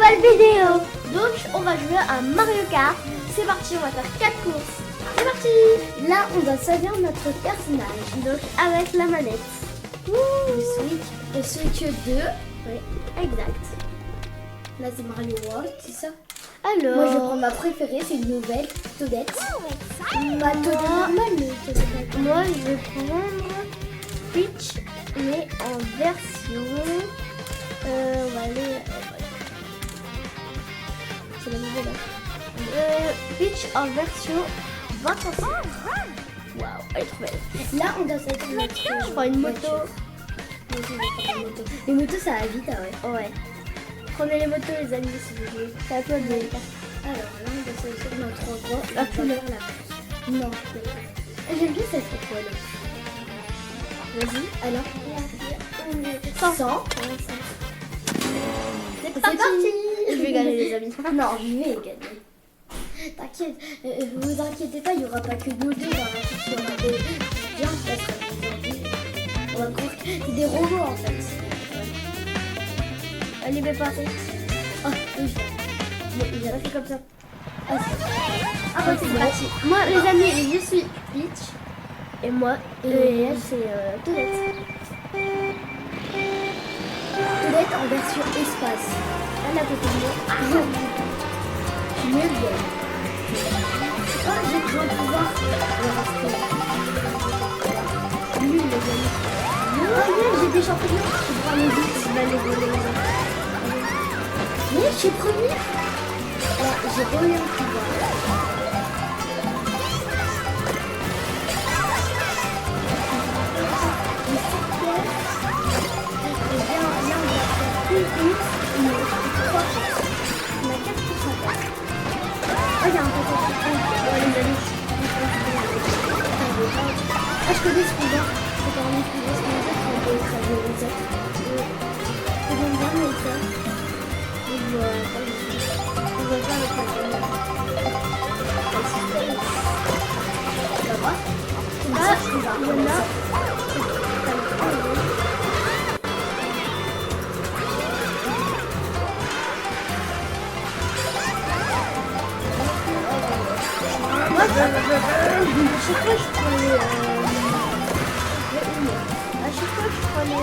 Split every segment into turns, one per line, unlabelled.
nouvelle vidéo. Donc on va jouer à Mario Kart. C'est parti, on va faire 4 courses. C'est parti. Là on doit choisir notre personnage. Donc avec la manette. Le Switch 2. Oui, exact. Là c'est Mario World, c'est ça. Alors, moi je prends ma préférée, c'est une nouvelle, Toadette. Pas Toadette normale, mais Toadette. Moi je vais prendre Peach, mais en version. On va aller. C'est la nouvelle. Peach en version 20%. Waouh, elle est trop belle. Là on doit choisir notre. Je prends une moto. Les motos ça va vite, ah ouais. Ouais. Prenez les motos les amis si vous voulez. C'est un peu délicat. Alors là on doit choisir notre endroit. La couleur là. Non. J'aime bien cette couleur. Vas-y, alors. 100. C'est parti. Je vais gagner les amis. Non, je vais gagner. T'inquiète, vous inquiétez pas, il n'y aura pas que nous deux dans la course. Il y aura des gens parce qu'aujourd'hui, on va croire que c'est des robots en fait. Allez, mais passer. Ah, oui. Bon, il a fait comme ça. Ah, c'est parti. Moi, les amis, je suis Peach. Et moi, elle, c'est Toadette. Toadette en version espace. Elle a côté de moi. Je suis mieux bien. Oh, j'ai cru en pouvoir. Nul, les amis. Oh, yeah, j'ai des champignons. Je prends les vite, je vais les voler. Mais je suis premier. Alors, j'ai volé un pouvoir. Oh, il y a un peu les amis. Ah, je connais ce pouvoir. C'est quand même ce pouvoir. C'est bon, bien, mais ça. On va faire le problème. Tu vas voir? Ah, il y en a. À chaque fois je prends les à chaque fois je prends les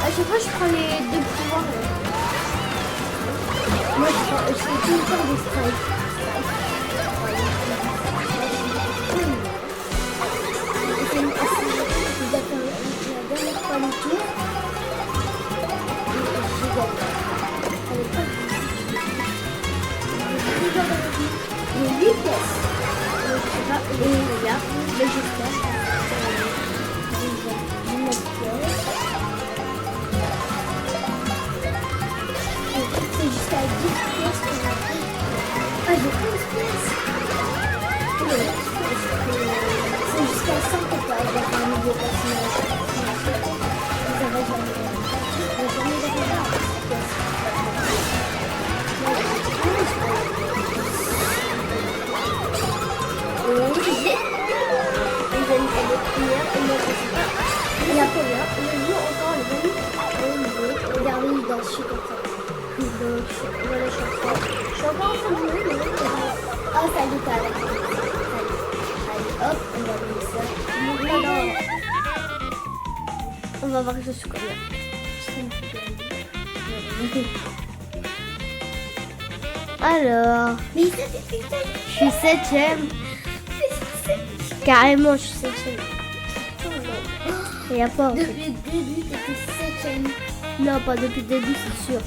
à chaque fois je prends les deux pouvoirs. Moi je fais tout le temps des strikes. Les 8 pièces. Je sais pas, et regarde, mais j'espère. J'ai 9 pièces. C'est jusqu'à 10 pièces pour la vie. Ah, j'ai 11 pièces. C'est jusqu'à 100 pour pas avoir un nouveau personnage. Ça va jamais. Je vais jamais les regarder. Il y a combien? Le jour encore les amis. Regardez, il danse super fort. Donc voilà, je suis encore en train de jouer, mais ah, ça y est, t'as avec. Allez, hop, on va mettre ça. On va voir que je suis combien. Alors, mais je suis 7ème. Carrément, je suis 7ème. Il y a pas. Depuis le début, t'étais 7ème. Non, pas depuis le début, c'est sûr.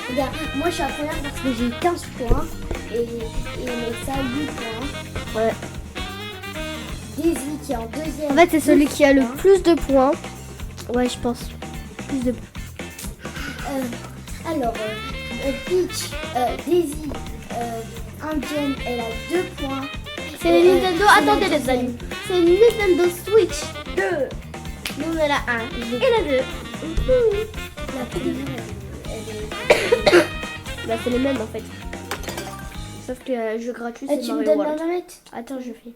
Regarde, moi je suis à première parce que j'ai 15 points. Et ça 8 points. Ouais. Daisy qui est en deuxième. En fait, c'est celui qui a le plus de points. Ouais, je pense. Plus de points. Alors, Peach, Daisy, Indienne, elle a 2 points. C'est le Nintendo. Attendez les amis. C'est le Nintendo Switch 2. Nous on a la 1 et la 2. La première, elle est... bah, c'est les mêmes en fait. Sauf que le jeu gratuit c'est Mario World. Tu me donnes la manette? Attends, je fais.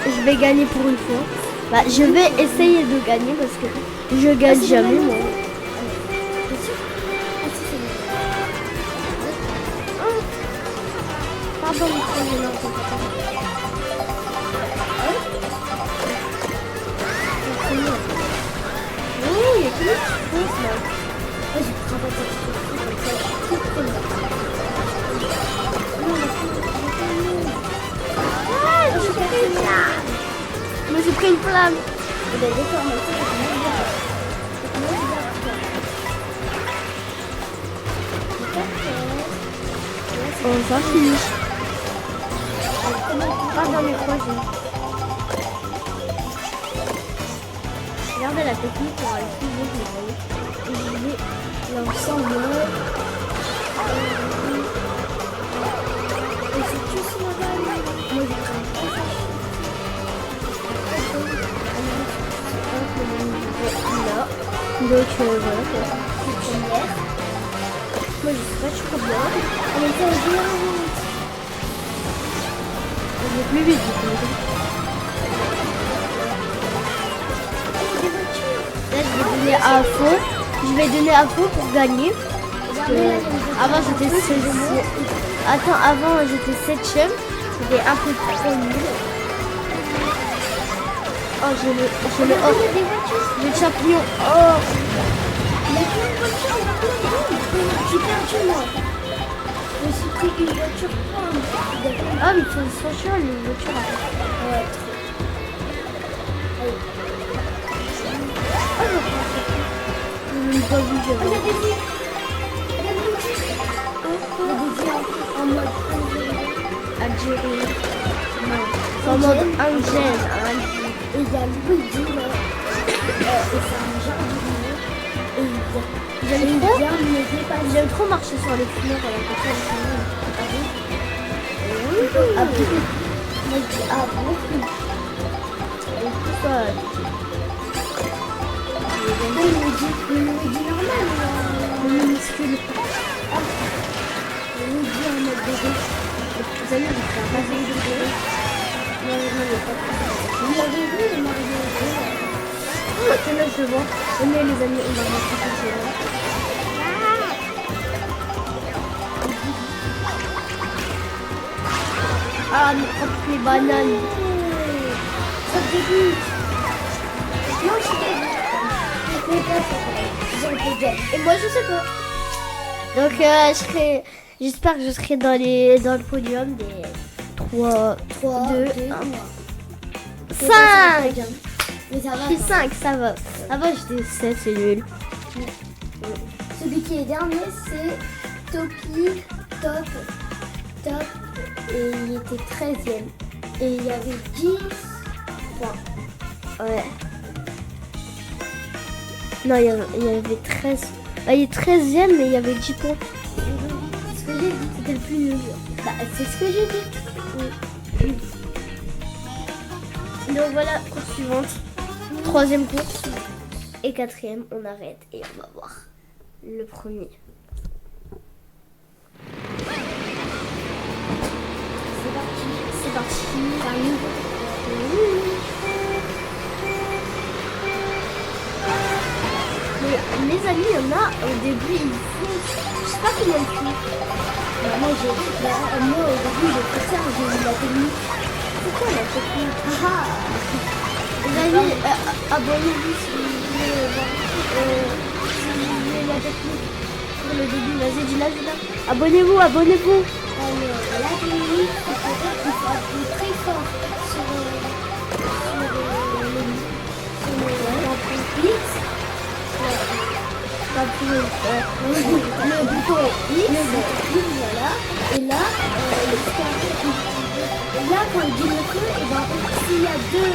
Je vais gagner pour une fois. Bah, je vais essayer de gagner parce que je gagne jamais moi. Pardon, oh, il y a que des choses là. Vas-y, prends moi j'ai pris une flamme. On va finir. Pas dans les croisés. Regardez la technique pour aller plus vite, vous voyez. Et je vais l'ensemble. Et c'est tout sur la balle. Moi je prends pas ça. Là. Donc voilà quoi. Moi je sais pas trop bien. On est pas bien. On est plus vite du coup. Là je vais donner à fond. Je vais donner à fond pour gagner. Parce que avant j'étais 16e. Attends, avant j'étais 7e. C'était un peu trop nul. Oh, j'ai le champignon. Oh, il y a une voiture, j'ai perdu moi. Je me suis pris une voiture. Ah, mais ils sont chiants les voitures. Ouais, trop. Je n'ai pas vu. Il y a des vies. En mode Algérie. Non, en mode Angèle. Et il y a Luigi là, et c'est un jardinier, et j'aime trop marcher sur les fleurs à la côté de la moi je dis ah bon. Et pourquoi le Luigi normal, le minuscule. Le Luigi en mode bébé. Vous allez vous faire raser de bébé. Non, il n'y a pas de vous l'avez vu, le Mario. C'est là, je vois. Mais les amis, on va rentrer chez là. Ah, mais prends les bananes. Ça te dégoûte. Non, je suis dégoûte. Et moi, je sais pas. Donc, j'espère que je serai dans le podium des 3, 2, 1. 5. Mais ça va. Je suis 5, ça va. Avant j'étais 7, c'est nul. Celui qui est dernier c'est Topi, Top. Et il était 13e. Et il y avait 10 points. Ouais. Non, il y avait 13. Ah, il est 13e, mais il y avait 10 points. C'est ce que j'ai dit, c'était le plus nul. Bah, c'est ce que j'ai dit. Oui. Donc voilà, course suivante. 3e course. Et 4e, on arrête et on va voir le premier. C'est parti. Mais les amis, il y en a au début, ils font. Je sais pas comment ils font. Moi, au début, j'ai fait ça, j'ai vu la technique. C'est quoi la technique? Les amis, abonnez-vous si vous voulez voir la technique pour le début. Vas-y, dis-la. Abonnez-vous. Alors, la technique, il faut appuyer très fort sur le bouton X, voilà. Et là, quand il dit le feu, et ben, s'il y a deux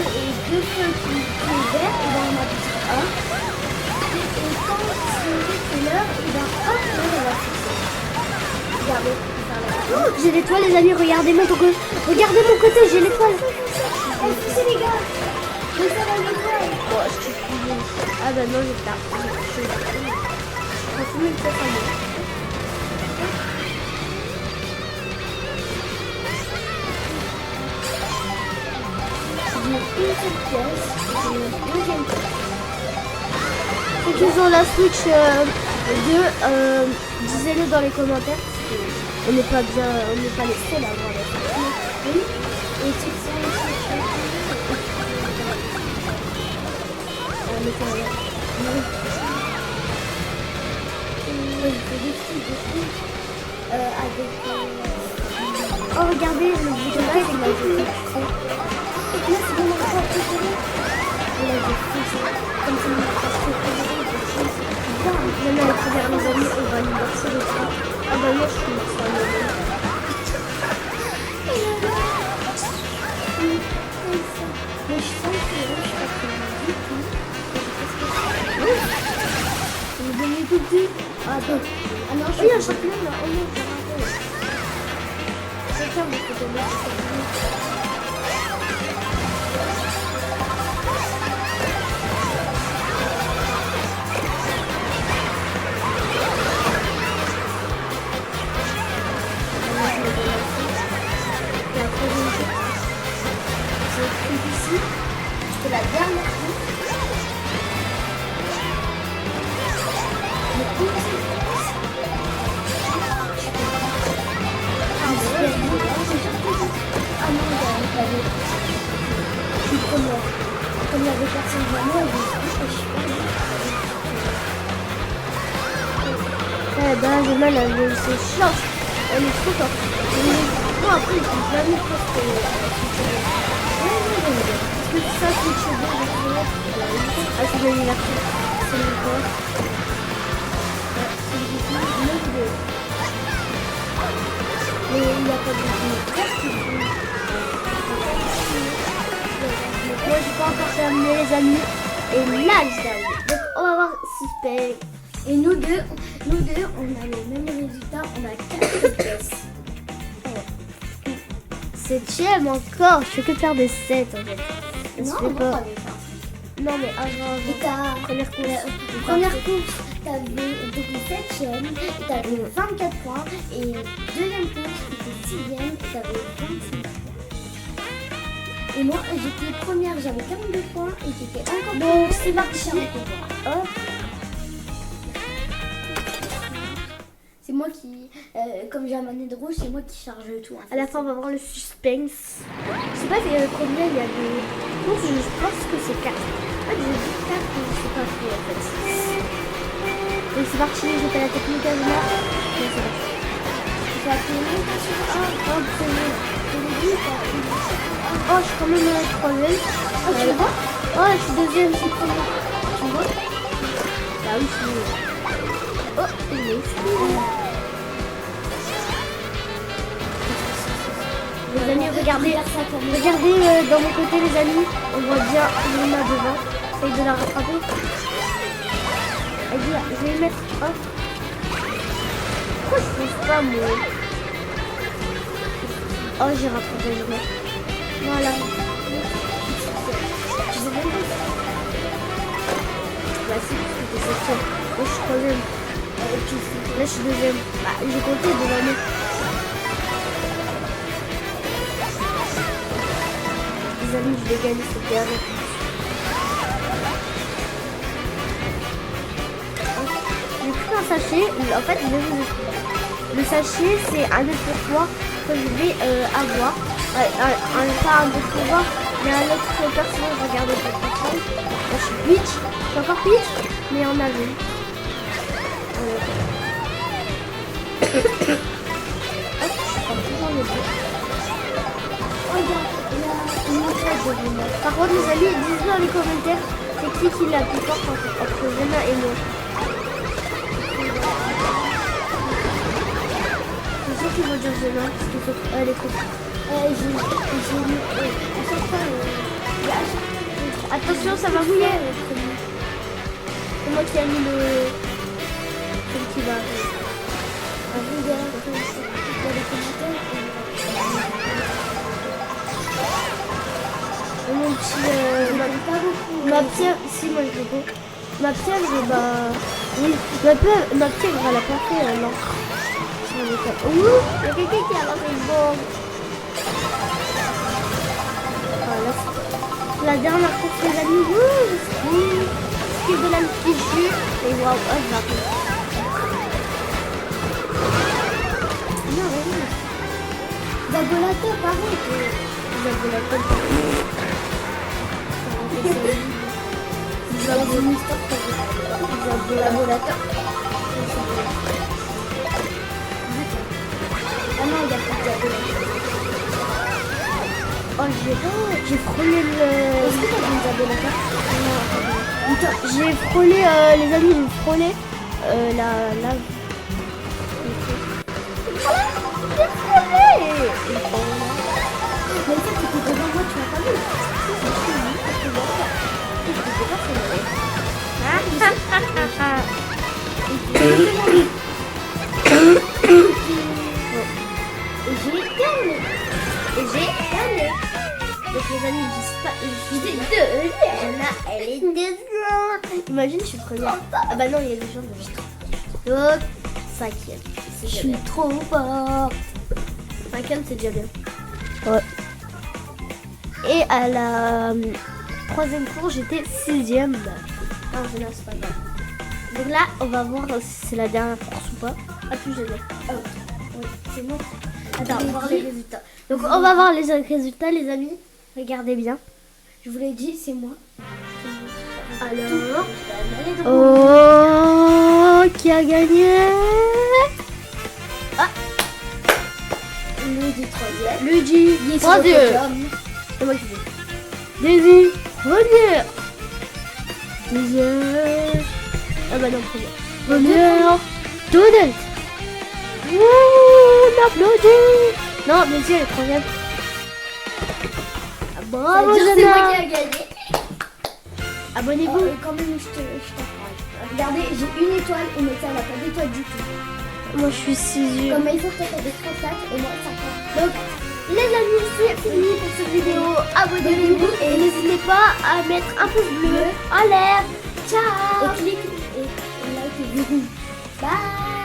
feux qui sont verts, et ben, on appuie 1. Et quand c'est l'heure, et ben, hop, on va fixer. Regardez. Oh, j'ai l'étoile, les amis, regardez mon côté. Regardez mon côté, j'ai l'étoile. Fixez les gars. Mais ça va l'étoile. Oh, je suis fini. Ah bah non, j'ai pas. Je vais le faire. une seule pièce. J'ai une deuxième pièce.
Ceux qui ont la Switch 2, disez-le dans les commentaires. On n'est pas bien, on n'est pas les seuls à avoir la Switch.
Oui. Et c'est ça aussi. On est pas là. Oui, je fais des trucs. Avec...
Oh, regardez, le bouton là, c'est la Switch.
Là, c'est bon, on va pas préférer. Là, je fais ça. Comme ça, on va pas préférer.
Maintenant, les premières mes amis, on va nous verser le train. Ah bah moi, je suis ça.
Mais je sens que je suis pas très du tout.
On me donne tout petit.
Ah, attends. Ah non,
Oh, il y a un champion là. Oh non, j'ai raté.
c'est ça, mais c'est bien. C'est la dernière fois. Ah non, il y avait comme il y avait personne jamais, je suis
Eh ben, j'ai mal à l'œil, c'est chiant. Elle est trop forte. Non, après, je suis jamais forte. Est-ce que ça, c'est chez vous? Ah, c'est de l'anniversaire. C'est le quoi? C'est le vidéo. Mais il n'y a pas de vidéo. Moi, j'ai pas encore terminé, les amis. Et là, je termine. Donc, on va voir suspect.
Et nous deux, on a le même résultat, on a 4 pièces.
7ème encore. Je fais que faire des 7 en fait. Je
Non,
fais
on
pas.
va pas les faire.
Non, mais avant.
Et ta
Première course.
première course, t'avais donc le 7ème, t'avais 24 points. Et deuxième course, t'étais 6ème, t'avais 25 points. Et moi, j'étais première, j'avais 42 points et j'étais encore
Bon,
première,
c'est parti.
Hop. C'est moi qui, comme j'ai un manette rouge, c'est moi qui charge tout. En fait.
À la fin, on va voir le suspense. Je sais pas combien il y a de courses. Je pense que c'est 4. Ah, j'ai dit 4, mais je sais pas trop en fait. Donc c'est parti, j'ai fait la technique à Zuma. Non, c'est parti.
Ça fait longtemps sur
Oh, je suis quand même à la 3ème.
Oh, tu le vois?
Oh, je suis 2ème, c'est premier.
Tu le vois?
Bah oui, je suis. Oh, il est ici. Les amis, regardez dans mon côté, les amis, on voit bien Luna devant. Essaye de la rattraper. Vas-y, je vais le mettre. Hop. Pourquoi je trouve pas moi? Oh, j'ai rattrapé le mec. Voilà. Bah si, c'était 7ème. Moi, je suis 3ème. Là, je suis 2ème. Bah, j'ai compté devant nous. Les amis, je vais gagner cette dernière. J'ai pris un sachet. En fait, je vais vous expliquer. Le sachet, c'est un autre pourquoi que je vais avoir. Pas un autre pouvoir, mais un autre personnage. Regardez cette personne. Là, je suis Peach. Je suis encore Peach, mais en avion. Hop, je suis partie dans le dos.
Regarde, il y a une autre de Luna.
Par contre, les amis, dites-nous dans les commentaires, c'est qui est la plus forte entre Zena et moi. C'est sûr qu'ils vont dire Zena, parce qu'elle est trop forte.
J'ai mis à chaque fois,
Attention, ça va mouiller. C'est moi qui ai mis le... Celui qui va arriver.
vous dans les commentaires.
Et mon petit...
Pas beaucoup.
ma pierre... Si, moi je peux. Ma pierre, bah... Oui, ma pierre, elle a pas fait l'encre. Ouh, il y a quelqu'un qui a lancé une bombe. Ah, là, la dernière course les amis. Skip de la fichu. Et waouh, je m'appelle. Non, mais
Zabolato, pareil.
Zabolato.
Zabolato. Ah non, il n'y a pas de Zabolato.
Oh, j'ai frôlé le...
Est-ce que t'as une Zabolato?
J'ai frôlé, les amis, j'ai frôlé la... J'ai frôlé.
Mais ça, c'était devant moi, tu m'as pas vu.
J'ai gagné. Donc les amis, j'étais elle est deux. Imagine, je suis première. Ah bah non, il y a les gens de donc, 5e.
Je suis trop fort.
5e, c'est déjà bien. Ouais. Et à la 3e course, j'étais 6e. Non, c'est pas grave. Donc là, on va voir si c'est la dernière course ou pas. Ah, plus je l'ai.
Oh, oui, c'est moi.
Attends, on va voir les résultats. Donc on va voir les résultats, les amis. Regardez bien.
Je vous l'ai dit, c'est moi.
Alors, oh, qui a gagné? Ah,
Luigi 3e.
Luigi,
Il est sur
3e.
le podium.
C'est moi qui dis. Daisy, 1er. 2e. Ah bah non, 1er. 1er. Donald. Ouh, on applaudit. Non, Daisy, elle est 3e. Ah, bravo,
C'est moi qui
Jana.
a gagné.
Abonnez-vous.
Oh, et quand même, je t'encourage. Regardez, j'ai une étoile et Meta n'a pas d'étoile du tout.
Moi, je suis 6e.
Comme il faut que tu aies des 34 et moi 50.
Donc, les amis, c'est fini pour cette vidéo. Abonnez-vous et n'hésitez pas à mettre un pouce bleu en l'air. Ciao.
Et clique et like et bisous. Bye.